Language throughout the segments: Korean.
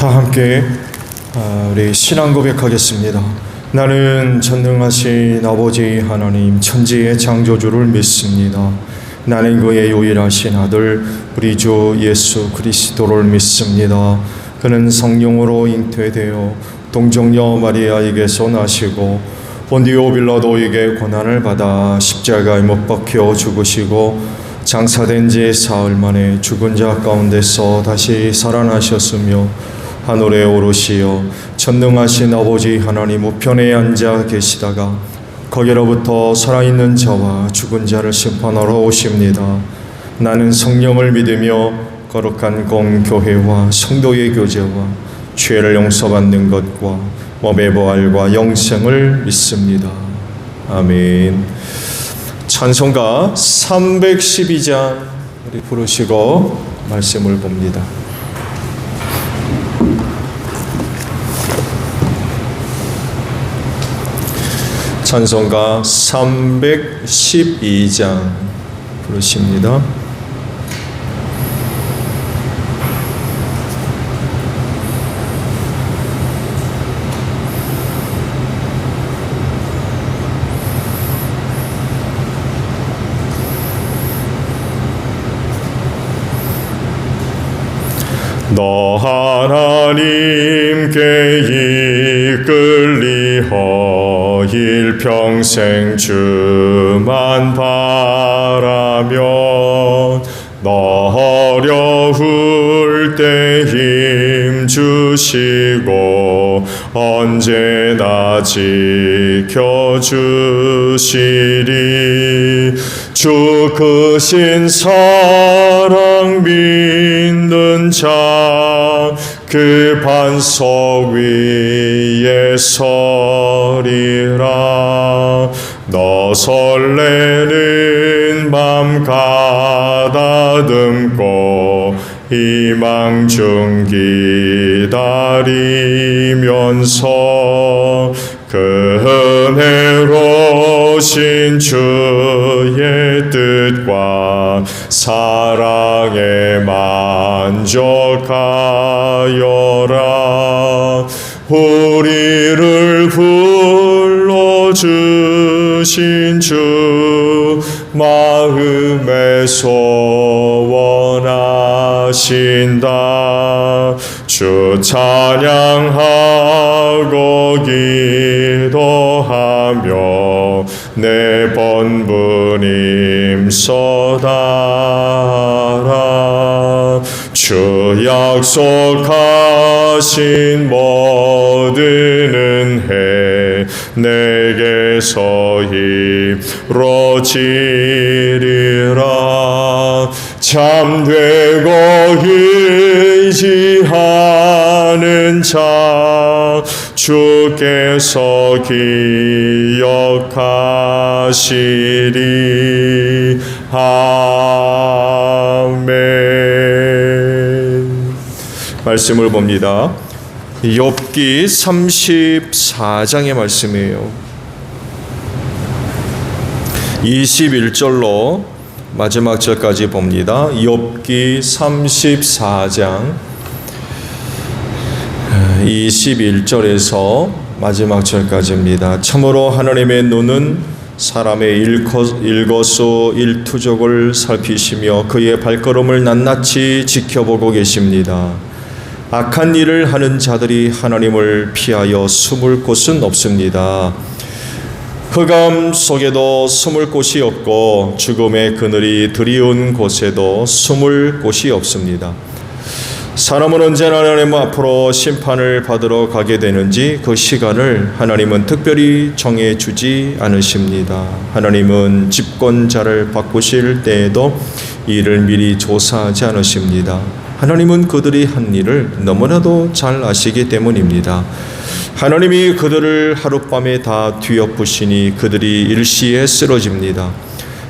다 함께 우리 신앙 고백하겠습니다. 나는 전능하신 아버지 하나님 천지의 창조주를 믿습니다. 나는 그의 유일하신 아들 우리 주 예수 그리스도를 믿습니다. 그는 성령으로 잉태되어 동정녀 마리아에게서 나시고 본디오 빌라도에게 고난을 받아 십자가에 못 박혀 죽으시고 장사된 지 사흘 만에 죽은 자 가운데서 다시 살아나셨으며 하늘에 오르시어 전능하신 아버지 하나님 우편에 앉아 계시다가 거기로부터 살아있는 자와 죽은 자를 심판하러 오십니다. 나는 성령을 믿으며 거룩한 공교회와 성도의 교제와 죄를 용서받는 것과 몸의 부활과 영생을 믿습니다. 아멘. 찬송가 312장 우리 부르시고 말씀을 봅니다. 찬송가 312장 부르십니다. 너 하나님께 이끌리어 일평생 주만 바라며 너 어려울 때 힘 주시고 언제나 지켜주시리. 주 크신 사랑 믿는 자 그 반석 위에 서리라. 너 설레는 밤 가다듬고 희망 중 기다리면서 그 은혜로신 주의 뜻과 사랑에 만족하여라. 우리를 불러주신 주 마음에 소원하신다. 주 찬양하고 기도하며 내 본분 힘써다라. 주 약속하신 모든 은혜 내게서 이루어지리라. 잠되고 의지하는 자 주께서 기억하시리. 아멘. 말씀을 봅니다. 욥기 34장의 말씀이에요. 21절로 마지막 절까지 봅니다. 욥기 34장 21절에서 마지막 절까지입니다. 참으로 하나님의 눈은 사람의 일거수 일투족을 살피시며 그의 발걸음을 낱낱이 지켜보고 계십니다. 악한 일을 하는 자들이 하나님을 피하여 숨을 곳은 없습니다. 흑암 속에도 숨을 곳이 없고 죽음의 그늘이 드리운 곳에도 숨을 곳이 없습니다. 사람은 언제나 하나님 앞으로 심판을 받으러 가게 되는지 그 시간을 하나님은 특별히 정해주지 않으십니다. 하나님은 집권자를 바꾸실 때에도 이를 미리 조사하지 않으십니다. 하나님은 그들이 한 일을 너무나도 잘 아시기 때문입니다. 하나님이 그들을 하룻밤에 다 뒤엎으시니 그들이 일시에 쓰러집니다.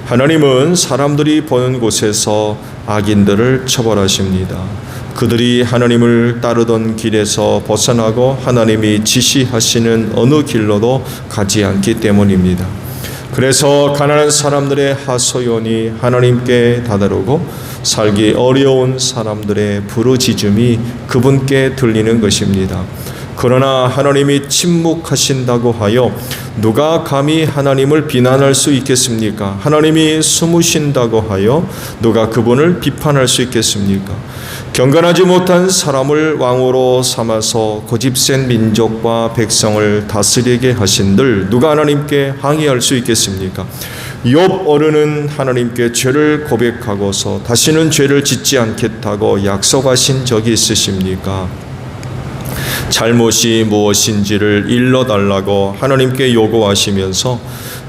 하나님은 사람들이 보는 곳에서 악인들을 처벌하십니다. 그들이 하나님을 따르던 길에서 벗어나고 하나님이 지시하시는 어느 길로도 가지 않기 때문입니다. 그래서 가난한 사람들의 하소연이 하나님께 다다르고 살기 어려운 사람들의 부르짖음이 그분께 들리는 것입니다. 그러나 하나님이 침묵하신다고 하여 누가 감히 하나님을 비난할 수 있겠습니까? 하나님이 숨으신다고 하여 누가 그분을 비판할 수 있겠습니까? 경건하지 못한 사람을 왕으로 삼아서 고집센 민족과 백성을 다스리게 하신들 누가 하나님께 항의할 수 있겠습니까? 욥 어른은 하나님께 죄를 고백하고서 다시는 죄를 짓지 않겠다고 약속하신 적이 있으십니까? 잘못이 무엇인지를 일러달라고 하나님께 요구하시면서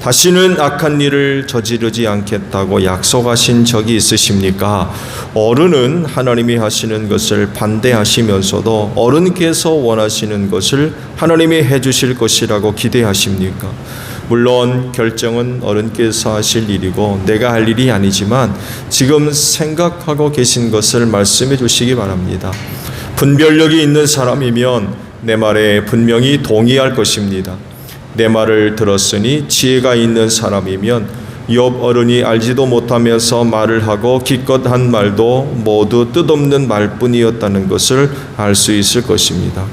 다시는 악한 일을 저지르지 않겠다고 약속하신 적이 있으십니까? 어른은 하나님이 하시는 것을 반대하시면서도 어른께서 원하시는 것을 하나님이 해주실 것이라고 기대하십니까? 물론 결정은 어른께서 하실 일이고 내가 할 일이 아니지만 지금 생각하고 계신 것을 말씀해 주시기 바랍니다. 분별력이 있는 사람이면 내 말에 분명히 동의할 것입니다. 내 말을 들었으니 지혜가 있는 사람이면 욥 어른이 알지도 못하면서 말을 하고 기껏 한 말도 모두 뜻없는 말뿐이었다는 것을 알 수 있을 것입니다.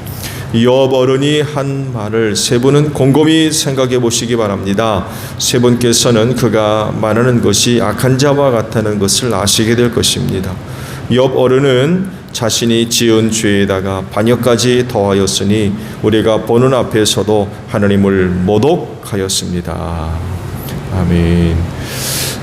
욥 어른이 한 말을 세 분은 곰곰이 생각해 보시기 바랍니다. 세 분께서는 그가 말하는 것이 악한 자와 같다는 것을 아시게 될 것입니다. 욥 어른은 자신이 지은 죄에다가 반역까지 더하였으니 우리가 보는 앞에서도 하나님을 모독하였습니다. 아멘.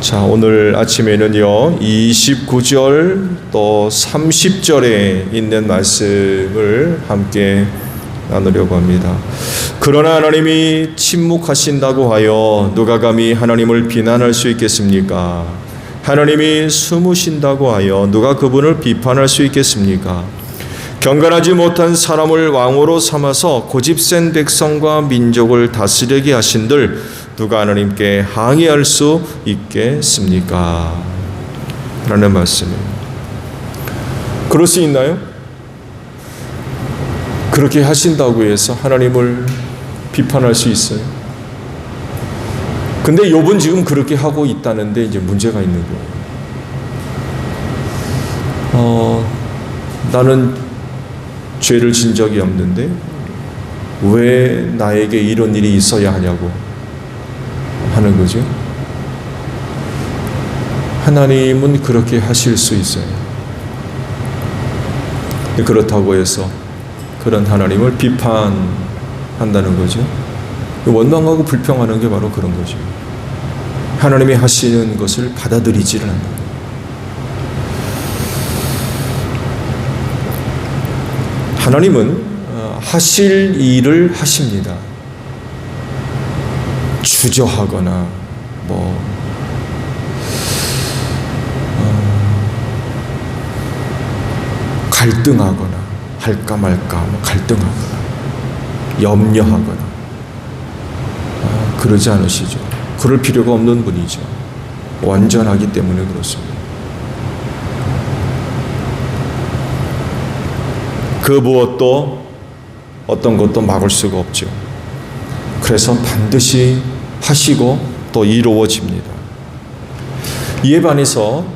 자, 오늘 아침에는요 29절 또 30절에 있는 말씀을 함께 나누려고 합니다. 그러나 하나님이 침묵하신다고 하여 누가 감히 하나님을 비난할 수 있겠습니까? 하나님이 숨으신다고 하여 누가 그분을 비판할 수 있겠습니까? 경건하지 못한 사람을 왕으로 삼아서 고집센 백성과 민족을 다스리게 하신들 누가 하나님께 항의할 수 있겠습니까? 라는 말씀입니다. 그럴 수 있나요? 그렇게 하신다고 해서 하나님을 비판할 수 있어요? 근데 욥은 지금 그렇게 하고 있다는데 이제 문제가 있는 거예요. 나는 죄를 진 적이 없는데 왜 나에게 이런 일이 있어야 하냐고 하는 거죠. 하나님은 그렇게 하실 수 있어요. 그렇다고 해서 그런 하나님을 비판한다는 거죠. 원망하고 불평하는 게 바로 그런 거죠. 하나님이 하시는 것을 받아들이지를 않는 거예요. 하나님은 하실 일을 하십니다. 주저하거나 갈등하거나 할까 말까 갈등하거나 염려하거나 그러지 않으시죠. 그럴 필요가 없는 분이죠. 완전하기 때문에 그렇습니다. 그 무엇도 어떤 것도 막을 수가 없죠. 그래서 반드시 하시고 또 이루어집니다. 이에 반해서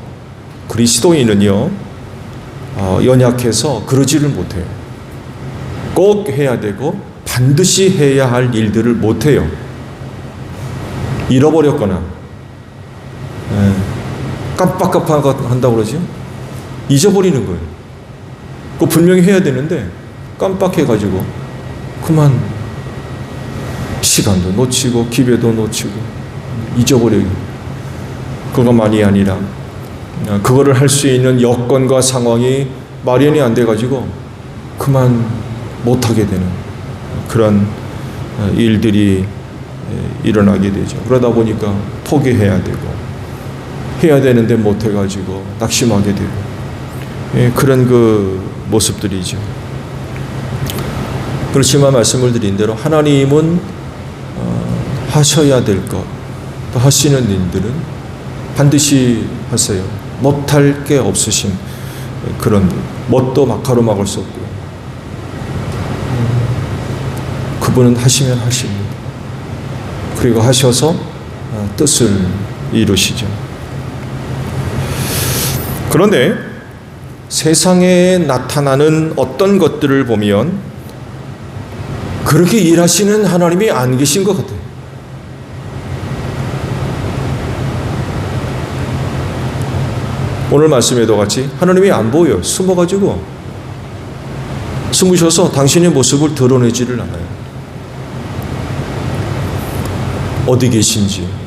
그리스도인은요 연약해서 그러지를 못해요. 꼭 해야 되고 반드시 해야 할 일들을 못해요. 잃어버렸거나 깜빡깜빡한다고 그러지? 잊어버리는 거예요. 그거 분명히 해야 되는데 깜빡해가지고 그만 시간도 놓치고 기회도 놓치고 잊어버려요. 그것만이 아니라 그거를 할 수 있는 여건과 상황이 마련이 안 돼가지고 그만 못하게 되는 그런 일들이 일어나게 되죠. 그러다 보니까 포기해야 되고 해야 되는데 못해가지고 낙심하게 되고 그런 그 모습들이죠. 그렇지만 말씀을 드린 대로 하나님은 하셔야 될 것, 또 하시는 일들은 반드시 하세요. 못할 게 없으신 그런 뭣도 막가로 막을 수 없고요. 그분은 하시면 하십니다. 그리고 하셔서 뜻을 이루시죠. 그런데 세상에 나타나는 어떤 것들을 보면 그렇게 일하시는 하나님이 안 계신 것 같아요. 오늘 말씀에도 같이 하나님이 안 보여요. 숨으셔서 당신의 모습을 드러내지를 않아요. 어디 계신지.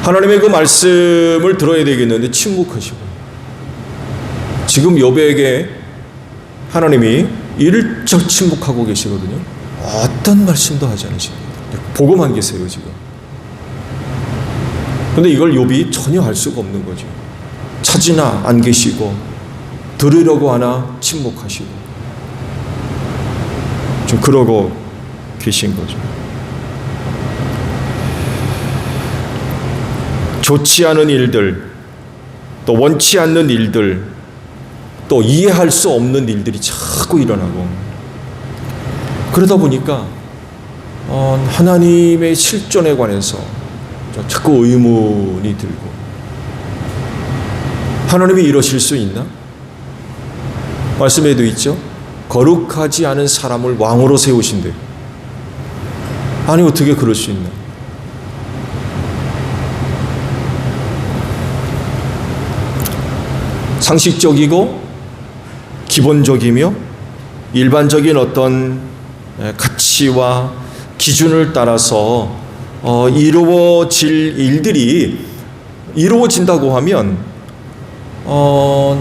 하나님의 그 말씀을 들어야 되겠는데 침묵하시고, 지금 욥에게 하나님이 일절 침묵하고 계시거든요. 어떤 말씀도 하지 않으십니다. 보고만 계세요 지금. 그런데 이걸 욥이 전혀 알 수가 없는 거죠. 찾으나 안 계시고, 들으려고 하나 침묵하시고, 좀 그러고 계신 거죠. 좋지 않은 일들, 또 원치 않는 일들, 또 이해할 수 없는 일들이 자꾸 일어나고, 그러다 보니까 하나님의 실존에 관해서 자꾸 의문이 들고, 하나님이 이러실 수 있나? 말씀에도 있죠. 거룩하지 않은 사람을 왕으로 세우신대. 아니 어떻게 그럴 수 있나? 상식적이고 기본적이며 일반적인 어떤 가치와 기준을 따라서 이루어질 일들이 이루어진다고 하면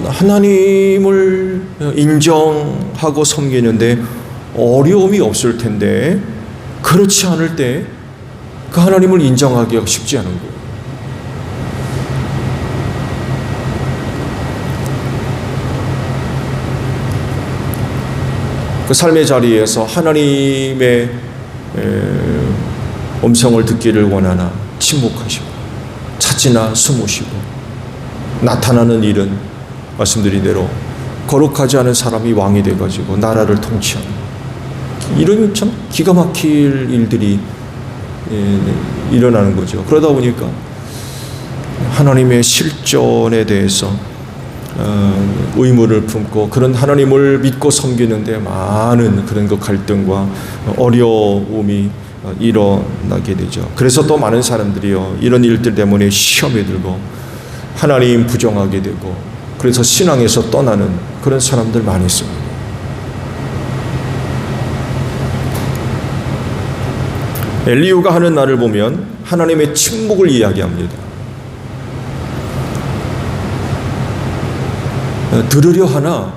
하나님을 인정하고 섬기는데 어려움이 없을 텐데, 그렇지 않을 때 그 하나님을 인정하기가 쉽지 않은 거예요. 그 삶의 자리에서 하나님의 음성을 듣기를 원하나 침묵하시고, 찾으나 숨으시고, 나타나는 일은 말씀드린 대로 거룩하지 않은 사람이 왕이 돼가지고 나라를 통치하는, 이런 참 기가 막힐 일들이 일어나는 거죠. 그러다 보니까 하나님의 실존에 대해서 의문을 품고, 그런 하나님을 믿고 섬기는데 많은 그런 그 갈등과 어려움이 일어나게 되죠. 그래서 또 많은 사람들이요, 이런 일들 때문에 시험에 들고 하나님 부정하게 되고, 그래서 신앙에서 떠나는 그런 사람들 많이 있습니다. 엘리후가 하는 날을 보면 하나님의 침묵을 이야기합니다. 들으려 하나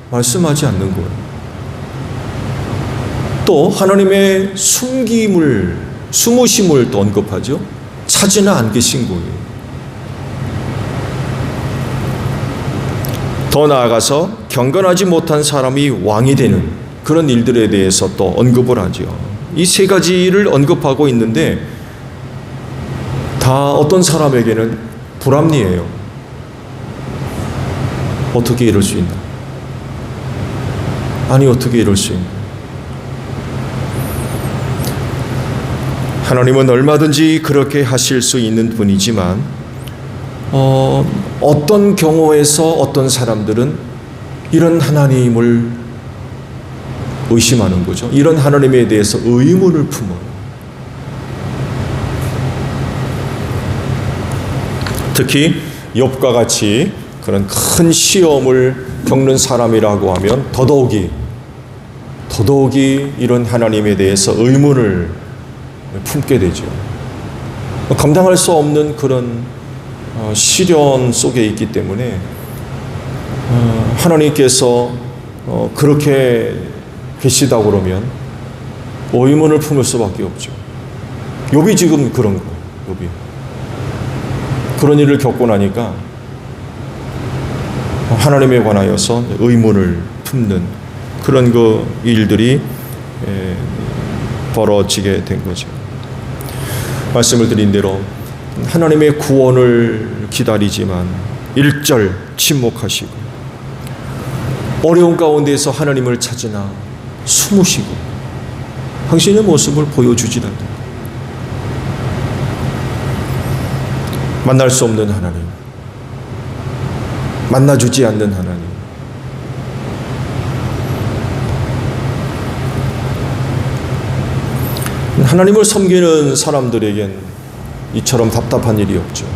말씀하지 않는 거예요. 또 하나님의 숨으심을 또 언급하죠. 찾으나 안 계신 거예요. 더 나아가서 경건하지 못한 사람이 왕이 되는 그런 일들에 대해서 또 언급을 하죠. 이 세 가지를 언급하고 있는데 다 어떤 사람에게는 불합리해요. 어떻게 이럴 수 있나? 아니 어떻게 이럴 수 있나? 하나님은 얼마든지 그렇게 하실 수 있는 분이지만 어떤 경우에서 어떤 사람들은 이런 하나님을 의심하는 거죠. 이런 하나님에 대해서 의문을 품어요. 특히 욥과 같이 그런 큰 시험을 겪는 사람이라고 하면 더더욱이 이런 하나님에 대해서 의문을 품게 되죠. 감당할 수 없는 그런 시련 속에 있기 때문에 하나님께서 그렇게 계시다 그러면 의문을 품을 수밖에 없죠. 욥이 지금 그런 거예요. 욥이 그런 일을 겪고 나니까 하나님에 관하여서 의문을 품는 그런 그 일들이 벌어지게 된 거죠. 말씀을 드린 대로 하나님의 구원을 기다리지만 일절 침묵하시고, 어려운 가운데에서 하나님을 찾으나 숨으시고 당신의 모습을 보여주지 않는다. 만날 수 없는 하나님, 만나주지 않는 하나님. 하나님을 섬기는 사람들에겐 이처럼 답답한 일이 없죠.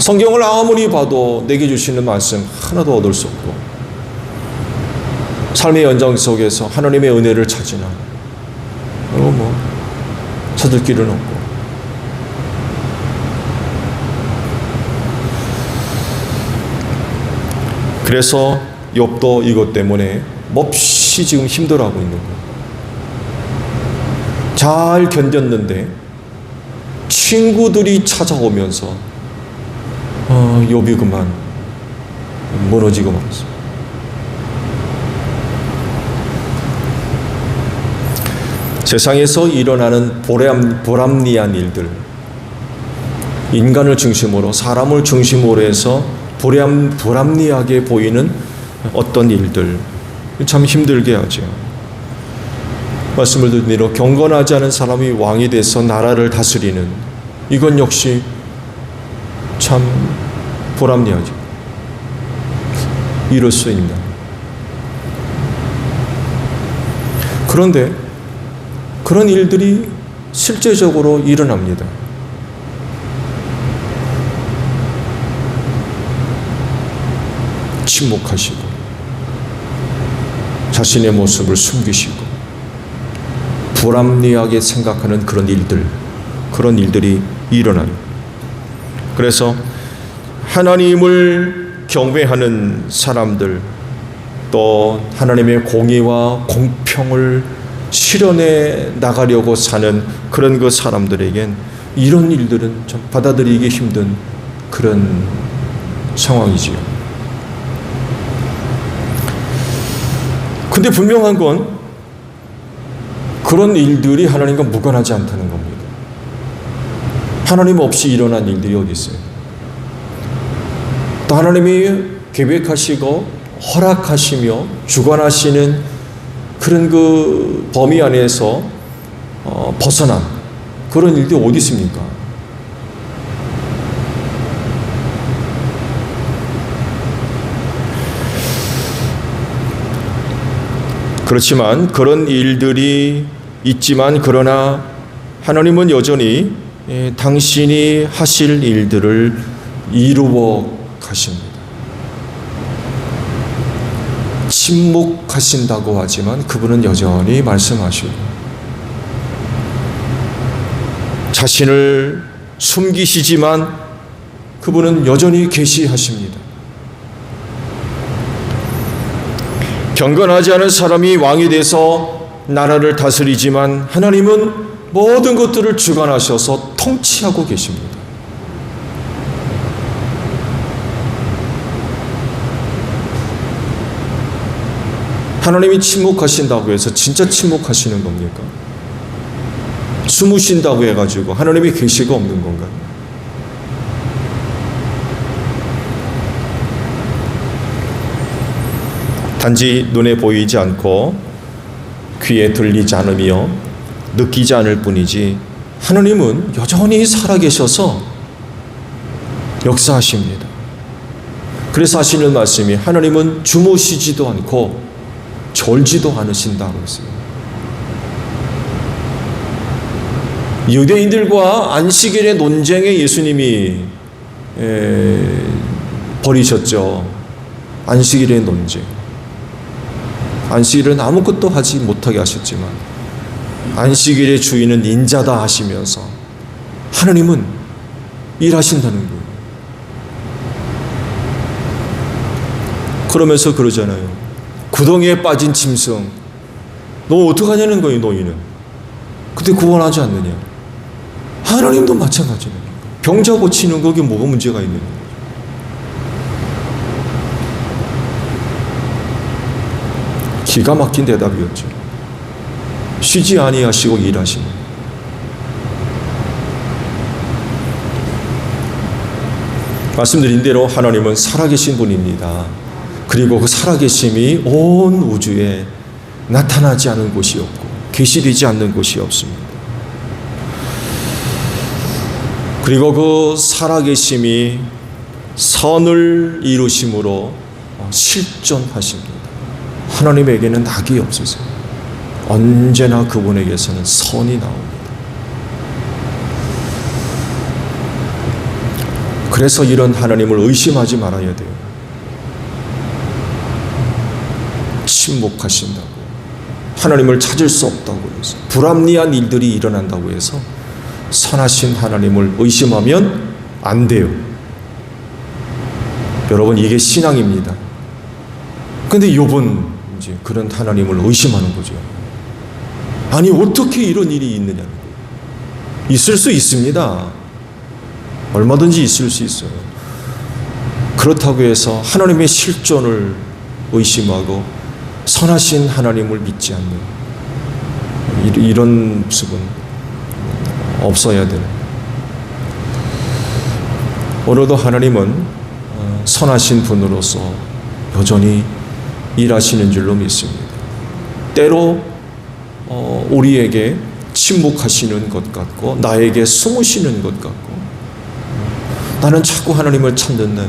성경을 아무리 봐도 내게 주시는 말씀 하나도 얻을 수 없고, 삶의 연장 속에서 하나님의 은혜를 찾으나 찾을 길은 없고, 그래서 욥도 이것 때문에 몹시 지금 힘들어하고 있는 거예요. 잘 견뎠는데 친구들이 찾아오면서 욥이 그만 무너지고 말았어요. 세상에서 일어나는 보람리한 일들, 인간을 중심으로, 사람을 중심으로 해서 보람리하게 보이는 어떤 일들, 참 힘들게 하죠. 말씀을 드린 대로 경건하지 않은 사람이 왕이 돼서 나라를 다스리는, 이건 역시 참 보람리하죠. 이럴 수 있나. 그런데 그런 일들이 실제적으로 일어납니다. 침묵하시고 자신의 모습을 숨기시고 불합리하게 생각하는 그런 일들이 일어나요. 그래서 하나님을 경외하는 사람들, 또 하나님의 공의와 공평을 실현해 나가려고 사는 그런 그 사람들에겐 이런 일들은 좀 받아들이기 힘든 그런 상황이지요. 근데 분명한 건 그런 일들이 하나님과 무관하지 않다는 겁니다. 하나님 없이 일어난 일들이 어디 있어요? 또 하나님이 계획하시고 허락하시며 주관하시는 그런 그 범위 안에서 벗어난 그런 일들이 어디 있습니까? 그렇지만 그런 일들이 있지만, 그러나 하나님은 여전히 당신이 하실 일들을 이루어 가십니다. 침묵하신다고 하지만 그분은 여전히 말씀하시고, 자신을 숨기시지만 그분은 여전히 계시하십니다. 경건하지 않은 사람이 왕이 돼서 나라를 다스리지만 하나님은 모든 것들을 주관하셔서 통치하고 계십니다. 하나님이 침묵하신다고 해서 진짜 침묵하시는 겁니까? 숨으신다고 해가지고 하나님이 계시가 없는 건가요? 단지 눈에 보이지 않고 귀에 들리지 않으며 느끼지 않을 뿐이지, 하나님은 여전히 살아계셔서 역사하십니다. 그래서 하시는 말씀이 하나님은 주무시지도 않고 졸지도 않으신다고 했어요. 유대인들과 안식일의 논쟁에 예수님이 벌이셨죠. 안식일의 논쟁. 안식일은 아무것도 하지 못하게 하셨지만 안식일의 주인은 인자다 하시면서 하나님은 일하신다는 거예요. 그러면서 그러잖아요. 구덩이에 빠진 짐승, 너 어떡하냐는 거예요, 너희는. 근데 구원하지 않느냐. 하나님도 마찬가지예요. 병자 고치는 거기 뭐가 문제가 있느냐. 기가 막힌 대답이었죠. 쉬지 아니하시고 일하시는. 말씀드린 대로 하나님은 살아계신 분입니다. 그리고 그 살아계심이 온 우주에 나타나지 않은 곳이 없고 계시되지 않는 곳이 없습니다. 그리고 그 살아계심이 선을 이루심으로 실존하십니다. 하나님에게는 낙이 없으세요. 언제나 그분에게서는 선이 나옵니다. 그래서 이런 하나님을 의심하지 말아야 돼요. 침묵하신다고, 하나님을 찾을 수 없다고 해서, 불합리한 일들이 일어난다고 해서 선하신 하나님을 의심하면 안 돼요. 여러분, 이게 신앙입니다. 근데 욥은 이제 그런 하나님을 의심하는 거죠. 아니, 어떻게 이런 일이 있느냐는 거예요. 있을 수 있습니다. 얼마든지 있을 수 있어요. 그렇다고 해서 하나님의 실존을 의심하고 선하신 하나님을 믿지 않는 이런 모습은 없어야 되는. 오늘도 하나님은 선하신 분으로서 여전히 일하시는 줄로 믿습니다. 때로 우리에게 침묵하시는 것 같고 나에게 숨으시는 것 같고, 나는 자꾸 하나님을 찾는데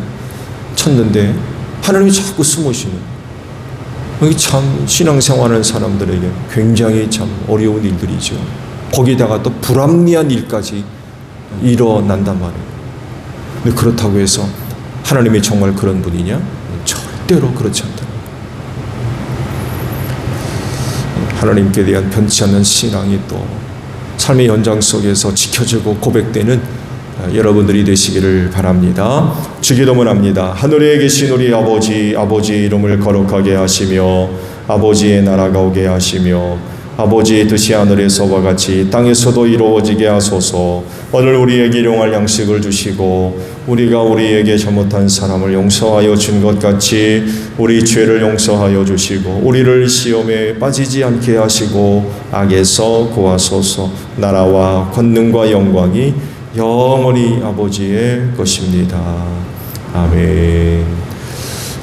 하나님이 자꾸 숨으시는, 이게 참 신앙생활하는 사람들에게 굉장히 참 어려운 일들이죠. 거기다가 또 불합리한 일까지 일어난단 말이에요. 근데 그렇다고 해서 하나님이 정말 그런 분이냐? 절대로 그렇지 않다. 하나님께 대한 변치 않는 신앙이 또 삶의 연장 속에서 지켜지고 고백되는 여러분들이 되시기를 바랍니다. 주기도문합니다. 하늘에 계신 우리 아버지, 아버지의 이름을 거룩하게 하시며 아버지의 나라가 오게 하시며 아버지의 뜻이 하늘에서와 같이 땅에서도 이루어지게 하소서. 오늘 우리에게 일용할 양식을 주시고 우리가 우리에게 잘못한 사람을 용서하여 준 것 같이 우리 죄를 용서하여 주시고 우리를 시험에 빠지지 않게 하시고 악에서 구하소서. 나라와 권능과 영광이 영원히 아버지의 것입니다. 아멘.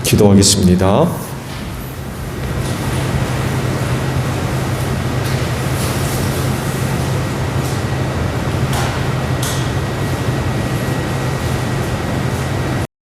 기도하겠습니다.